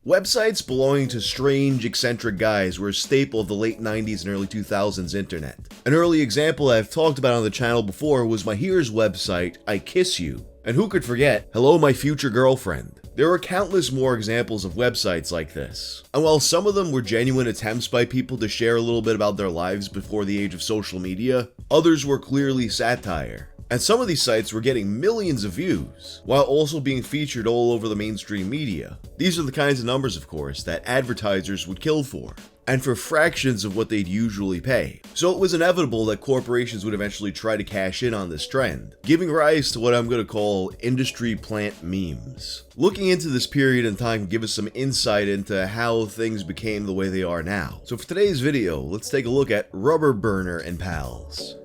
Websites belonging to strange, eccentric guys were a staple of the late 90s and early 2000s internet. An early example I've talked about on the channel before was my Here's website, I Kiss You. And who could forget, Hello My Future Girlfriend. There are countless more examples of websites like this. And while some of them were genuine attempts by people to share a little bit about their lives before the age of social media, others were clearly satire. And some of these sites were getting millions of views, while also being featured all over the mainstream media. These are the kinds of numbers, of course, that advertisers would kill for, and for fractions of what they'd usually pay. So it was inevitable that corporations would eventually try to cash in on this trend, giving rise to what I'm going to call industry plant memes. Looking into this period in time can give us some insight into how things became the way they are now. So for today's video, let's take a look at Rubber Burner and Pals.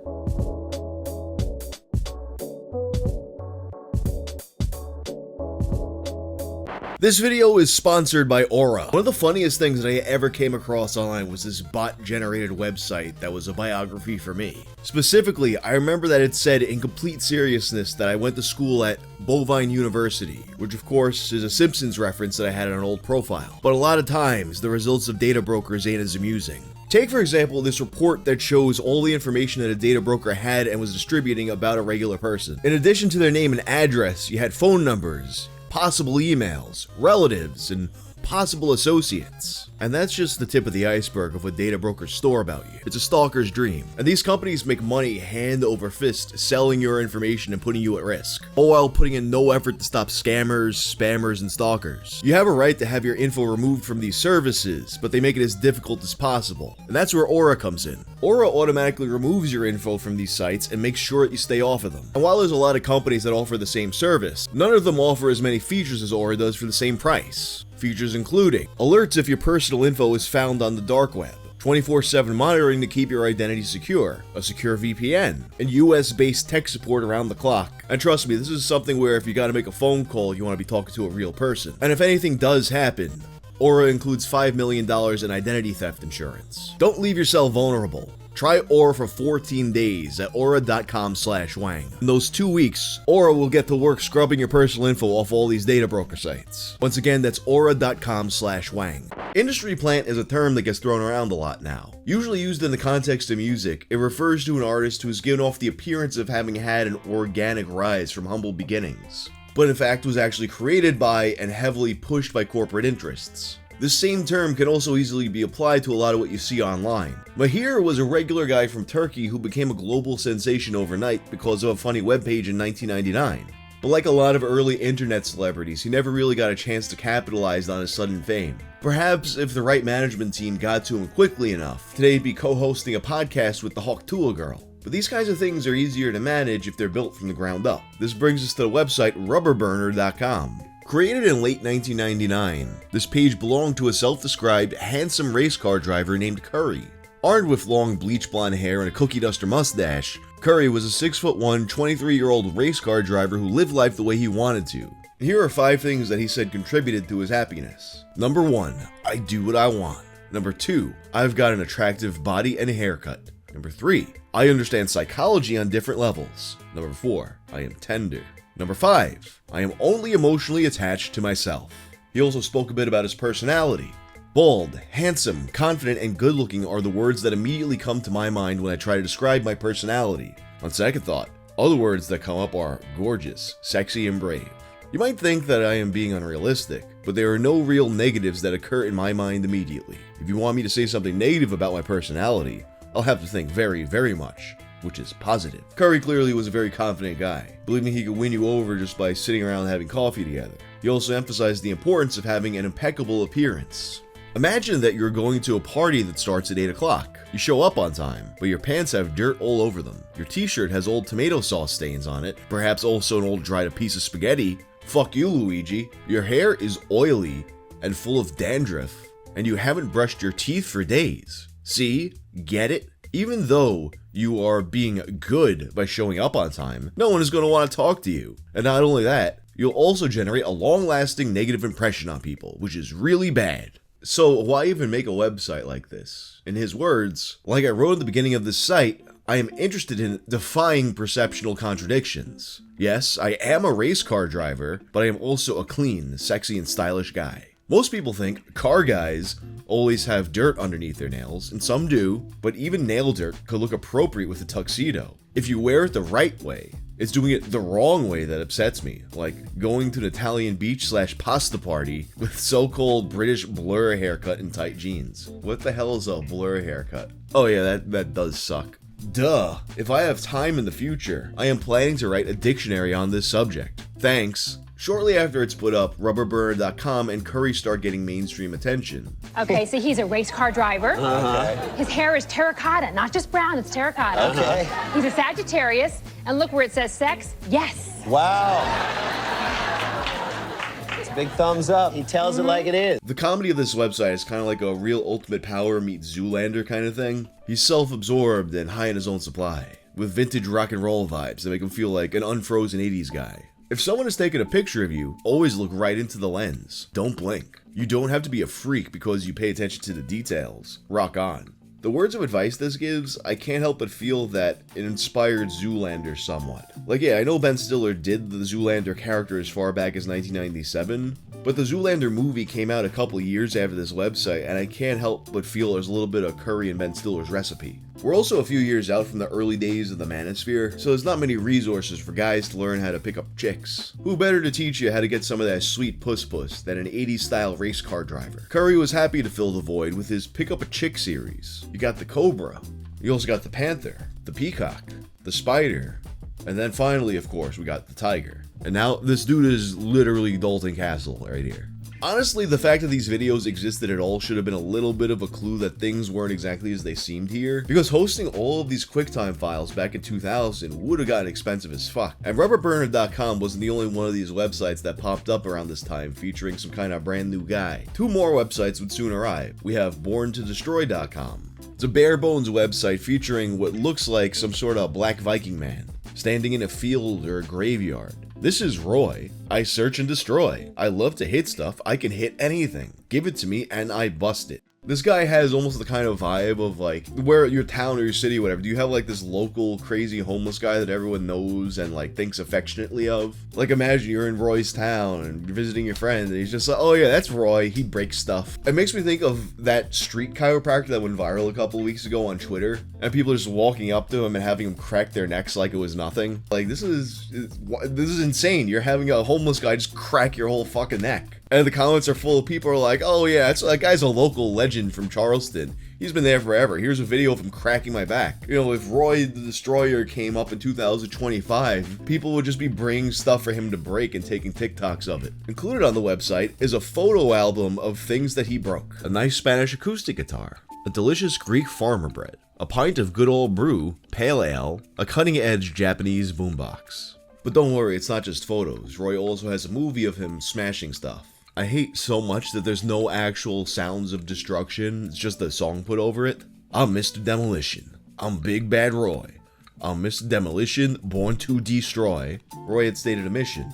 This video is sponsored by Aura. One of the funniest things that I ever came across online was this bot-generated website that was a biography for me. Specifically, I remember that it said in complete seriousness that I went to school at Bovine University, which of course is a Simpsons reference that I had on an old profile. But a lot of times, the results of data brokers ain't as amusing. Take for example this report that shows all the information that a data broker had and was distributing about a regular person. In addition to their name and address, you had phone numbers, possible emails, relatives, and possible associates. And that's just the tip of the iceberg of what data brokers store about you. It's a stalker's dream. And these companies make money hand over fist selling your information and putting you at risk, all while putting in no effort to stop scammers, spammers, and stalkers. You have a right to have your info removed from these services, but they make it as difficult as possible. And that's where Aura comes in. Aura automatically removes your info from these sites and makes sure that you stay off of them. And while there's a lot of companies that offer the same service, none of them offer as many features as Aura does for the same price. Features including alerts if your personal info is found on the dark web, 24/7 monitoring to keep your identity secure, a secure VPN, and US-based tech support around the clock. And trust me, this is something where if you gotta make a phone call, you wanna be talking to a real person. And if anything does happen, Aura includes $5 million in identity theft insurance. Don't leave yourself vulnerable. Try Aura for 14 days at aura.com/wang. In those 2 weeks, Aura will get to work scrubbing your personal info off all these data broker sites. Once again, that's aura.com/wang. Industry plant is a term that gets thrown around a lot now. Usually used in the context of music, it refers to an artist who has given off the appearance of having had an organic rise from humble beginnings, but in fact was actually created by and heavily pushed by corporate interests. This same term can also easily be applied to a lot of what you see online. Mahir was a regular guy from Turkey who became a global sensation overnight because of a funny webpage in 1999. But like a lot of early internet celebrities, he never really got a chance to capitalize on his sudden fame. Perhaps if the right management team got to him quickly enough, today he'd be co-hosting a podcast with the Hawk Tuah girl. But these kinds of things are easier to manage if they're built from the ground up. This brings us to the website rubberburner.com. Created in late 1999, this page belonged to a self-described handsome race car driver named Curry. Armed with long bleach blonde hair and a cookie duster mustache, Curry was a 6'1", 23-year-old race car driver who lived life the way he wanted to. And here are 5 things that he said contributed to his happiness. Number 1, I do what I want. Number 2, I've got an attractive body and haircut. Number 3, I understand psychology on different levels. Number 4, I am tender. Number 5, I am only emotionally attached to myself. He also spoke a bit about his personality. Bald, handsome, confident, and good-looking are the words that immediately come to my mind when I try to describe my personality. On second thought, other words that come up are gorgeous, sexy, and brave. You might think that I am being unrealistic, but there are no real negatives that occur in my mind immediately. If you want me to say something negative about my personality, I'll have to think very, very much, which is positive. Curry clearly was a very confident guy, believing he could win you over just by sitting around and having coffee together. He also emphasized the importance of having an impeccable appearance. Imagine that you're going to a party that starts at 8 o'clock. You show up on time, but your pants have dirt all over them. Your t-shirt has old tomato sauce stains on it, perhaps also an old dried up piece of spaghetti. Fuck you, Luigi. Your hair is oily and full of dandruff, and you haven't brushed your teeth for days. See? Get it? Even though you are being good by showing up on time, no one is going to want to talk to you. And not only that, you'll also generate a long-lasting negative impression on people, which is really bad. So why even make a website like this? In his words, like I wrote at the beginning of this site, I am interested in defying perceptual contradictions. Yes, I am a race car driver, but I am also a clean, sexy, and stylish guy. Most people think car guys always have dirt underneath their nails, and some do, but even nail dirt could look appropriate with a tuxedo. If you wear it the right way. It's doing it the wrong way that upsets me, like going to an Italian beach/pasta party with so-called British blur haircut and tight jeans. What the hell is a blur haircut? Oh yeah, that does suck. Duh. If I have time in the future, I am planning to write a dictionary on this subject. Thanks. Shortly after it's put up, rubberburner.com and Curry start getting mainstream attention. Okay, so he's a race car driver. His hair is terracotta, not just brown, it's terracotta. Okay. He's a Sagittarius, and look where it says sex. Yes. Wow. It's a big thumbs up. He tells it like it is. The comedy of this website is kind of like a real Ultimate Power meets Zoolander kind of thing. He's self-absorbed and high in his own supply, with vintage rock and roll vibes that make him feel like an unfrozen 80s guy. If someone is taking a picture of you, always look right into the lens. Don't blink. You don't have to be a freak because you pay attention to the details. Rock on. The words of advice this gives, I can't help but feel that it inspired Zoolander somewhat. Like, yeah, I know Ben Stiller did the Zoolander character as far back as 1997, but the Zoolander movie came out a couple years after this website, and I can't help but feel there's a little bit of Curry and Ben Stiller's recipe. We're also a few years out from the early days of the manosphere, so there's not many resources for guys to learn how to pick up chicks. Who better to teach you how to get some of that sweet puss than an 80s style race car driver? Curry was happy to fill the void with his Pick Up a Chick series. You got the Cobra, you also got the Panther, the Peacock, the Spider, and then finally, of course, we got the Tiger. And now this dude is literally Dalton Castle right here. Honestly, the fact that these videos existed at all should have been a little bit of a clue that things weren't exactly as they seemed here, because hosting all of these QuickTime files back in 2000 would have gotten expensive as fuck. And rubberburner.com wasn't the only one of these websites that popped up around this time featuring some kind of brand new guy. Two more websites would soon arrive. We have borntodestroy.com. It's a bare bones website featuring what looks like some sort of black Viking man standing in a field or a graveyard. This is Roy. I search and destroy. I love to hit stuff. I can hit anything. Give it to me and I bust it. This guy has almost the kind of vibe of like, where your town or your city or whatever, do you have like this local crazy homeless guy that everyone knows and like thinks affectionately of? Like imagine you're in Roy's town and you're visiting your friend and he's just like, oh yeah, that's Roy, he breaks stuff. It makes me think of that street chiropractor that went viral a couple weeks ago on Twitter, and people are just walking up to him and having him crack their necks like it was nothing. Like this is insane. You're having a homeless guy just crack your whole fucking neck. And the comments are full of people who are like, oh yeah, that guy's a local legend from Charleston. He's been there forever. Here's a video of him cracking my back. You know, if Roy the Destroyer came up in 2025, people would just be bringing stuff for him to break and taking TikToks of it. Included on the website is a photo album of things that he broke. A nice Spanish acoustic guitar, a delicious Greek farmer bread, a pint of good old brew, pale ale, a cutting-edge Japanese boombox. But don't worry, it's not just photos. Roy also has a movie of him smashing stuff. I hate so much that there's no actual sounds of destruction, it's just a song put over it. I'm Mr. Demolition. I'm Big Bad Roy. I'm Mr. Demolition, born to destroy. Roy had stated a mission.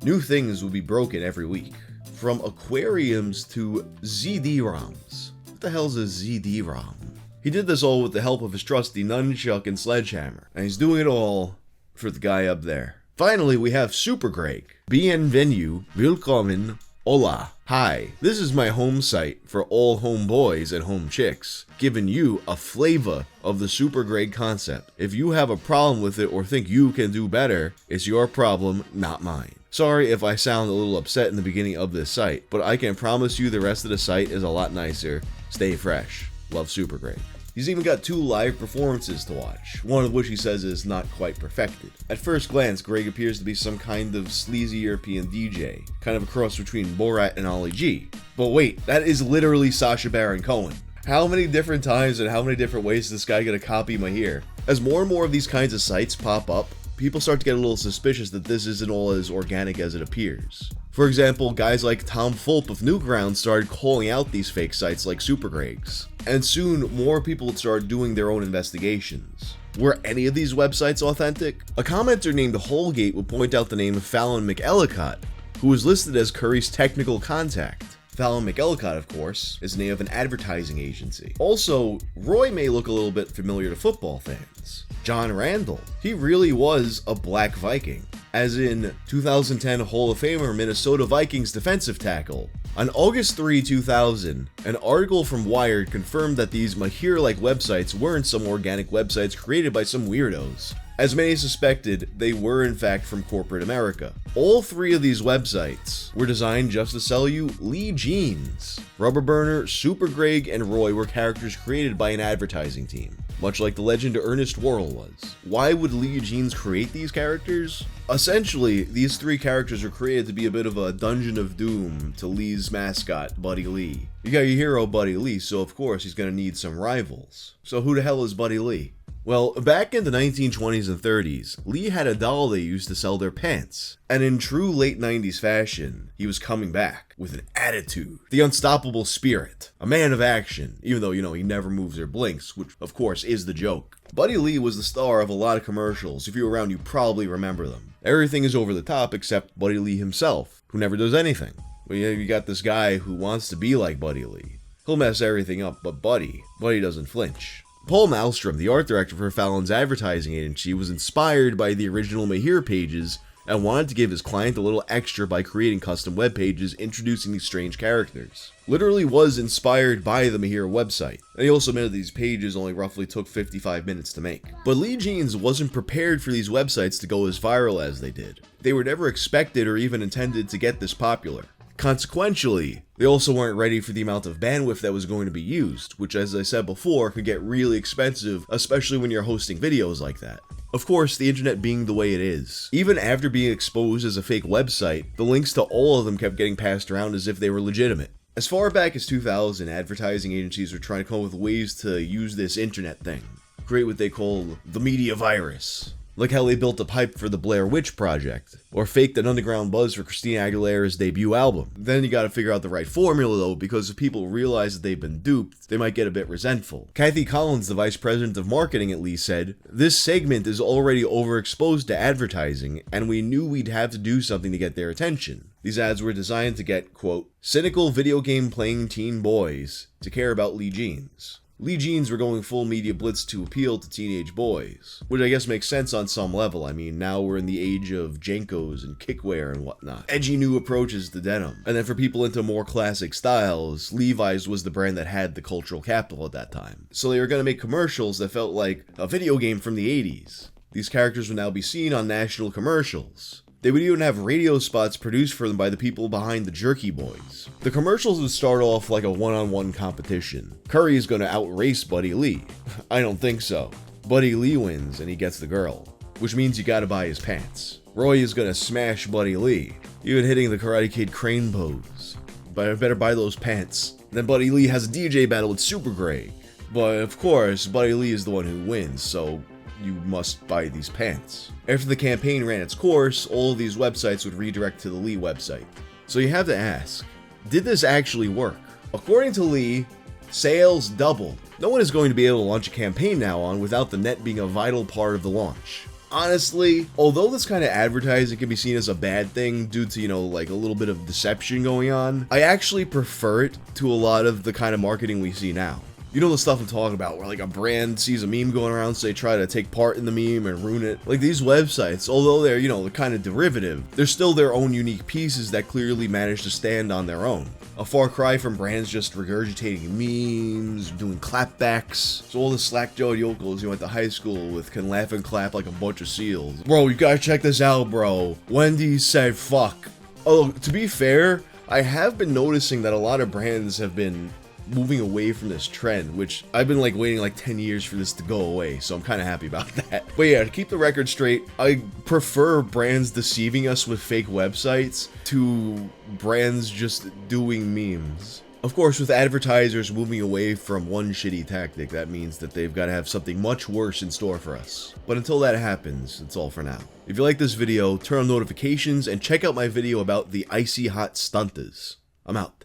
New things would be broken every week. From aquariums to ZD-ROMs. What the hell's a ZD-ROM? He did this all with the help of his trusty nunchuck and sledgehammer, and he's doing it all for the guy up there. Finally, we have Super Greg. Bienvenue, willkommen, hola, hi. This is my home site for all home boys and home chicks, giving you a flavor of the Super Greg concept. If you have a problem with it or think you can do better, it's your problem, not mine. Sorry if I sound a little upset in the beginning of this site, but I can promise you the rest of the site is a lot nicer. Stay fresh. Love Super Greg. He's even got 2 live performances to watch, one of which he says is not quite perfected. At first glance, Greg appears to be some kind of sleazy European DJ, kind of a cross between Borat and Ollie G. But wait, that is literally Sacha Baron Cohen. How many different times and how many different ways is this guy gonna copy my hair? As more and more of these kinds of sites pop up, people start to get a little suspicious that this isn't all as organic as it appears. For example, guys like Tom Fulp of Newgrounds started calling out these fake sites like Super Gregs. And soon, more people would start doing their own investigations. Were any of these websites authentic? A commenter named Holgate would point out the name of Fallon McEllicott, who was listed as Curry's technical contact. Fallon McEllicott, of course, is the name of an advertising agency. Also, Roy may look a little bit familiar to football fans. John Randall. He really was a black Viking. as in 2010 Hall of Famer Minnesota Vikings defensive tackle. On August 3, 2000, an article from Wired confirmed that these Mahir-like websites weren't some organic websites created by some weirdos. As many suspected, they were in fact from corporate America. All three of these websites were designed just to sell you Lee jeans. Rubber Burner, Super Greg, and Roy were characters created by an advertising team, much like the legend Ernest Worrell was. Why would Lee Jeans create these characters? Essentially, these three characters were created to be a bit of a Dungeon of Doom to Lee's mascot, Buddy Lee. You got your hero, Buddy Lee, so of course he's gonna need some rivals. So who the hell is Buddy Lee? Well, back in the 1920s and 30s, Lee had a doll they used to sell their pants. And in true late 90s fashion, he was coming back with an attitude, the unstoppable spirit, a man of action, even though, he never moves or blinks, which of course is the joke. Buddy Lee was the star of a lot of commercials. If you're around, you probably remember them. Everything is over the top except Buddy Lee himself, who never does anything. But you got this guy who wants to be like Buddy Lee. He'll mess everything up, but Buddy doesn't flinch. Paul Malmstrom, the art director for Fallon's advertising agency, was inspired by the original Mahir pages and wanted to give his client a little extra by creating custom web pages introducing these strange characters. Literally was inspired by the Mahir website. And he also admitted these pages only roughly took 55 minutes to make. But Lee Jeans wasn't prepared for these websites to go as viral as they did. They were never expected or even intended to get this popular. Consequentially, they also weren't ready for the amount of bandwidth that was going to be used, which, as I said before, could get really expensive, especially when you're hosting videos like that. Of course, the internet being the way it is, even after being exposed as a fake website, the links to all of them kept getting passed around as if they were legitimate. As far back as 2000, advertising agencies were trying to come up with ways to use this internet thing, create what they call the media virus. Like how they built a pipe for the Blair Witch Project, or faked an underground buzz for Christina Aguilera's debut album. Then you gotta figure out the right formula though, because if people realize that they've been duped, they might get a bit resentful. Kathy Collins, the vice president of marketing at Lee, said, "This segment is already overexposed to advertising, and we knew we'd have to do something to get their attention. These ads were designed to get, quote, cynical video game playing teen boys to care about Lee Jeans." Lee Jeans were going full media blitz to appeal to teenage boys, which I guess makes sense on some level. I mean, now we're in the age of Jenkos and kickwear and whatnot. Edgy new approaches to denim. And then for people into more classic styles, Levi's was the brand that had the cultural capital at that time. So they were going to make commercials that felt like a video game from the 80s. These characters would now be seen on national commercials. They would even have radio spots produced for them by the people behind the Jerky Boys. The commercials would start off like a one-on-one competition. Curry is going to outrace Buddy Lee. I don't think so. Buddy Lee wins and he gets the girl, which means you gotta buy his pants. Roy is going to smash Buddy Lee, even hitting the Karate Kid crane pose. But I better buy those pants. Then Buddy Lee has a DJ battle with Super Greg. But of course, Buddy Lee is the one who wins, so you must buy these pants. After the campaign ran its course, all of these websites would redirect to the Lee website. So you have to ask, did this actually work? According to Lee, sales doubled. No one is going to be able to launch a campaign now on without the net being a vital part of the launch. Honestly, although this kind of advertising can be seen as a bad thing due to, like a little bit of deception going on, I actually prefer it to a lot of the kind of marketing we see now. You know the stuff I'm talking about, where like a brand sees a meme going around, so they try to take part in the meme and ruin it. Like these websites, although they're, they're kind of derivative, they're still their own unique pieces that clearly manage to stand on their own. A far cry from brands just regurgitating memes, doing clapbacks. So all the slack-jawed yokels you went to high school with can laugh and clap like a bunch of seals. Bro, you gotta check this out, bro. Wendy said fuck. Oh, to be fair, I have been noticing that a lot of brands have been moving away from this trend, which I've been waiting 10 years for this to go away, so I'm kind of happy about that. But yeah, to keep the record straight, I prefer brands deceiving us with fake websites to brands just doing memes. Of course, with advertisers moving away from one shitty tactic, that means that they've got to have something much worse in store for us. But until that happens, it's all for now. If you like this video, turn on notifications and check out my video about the icy hot stuntas. I'm out.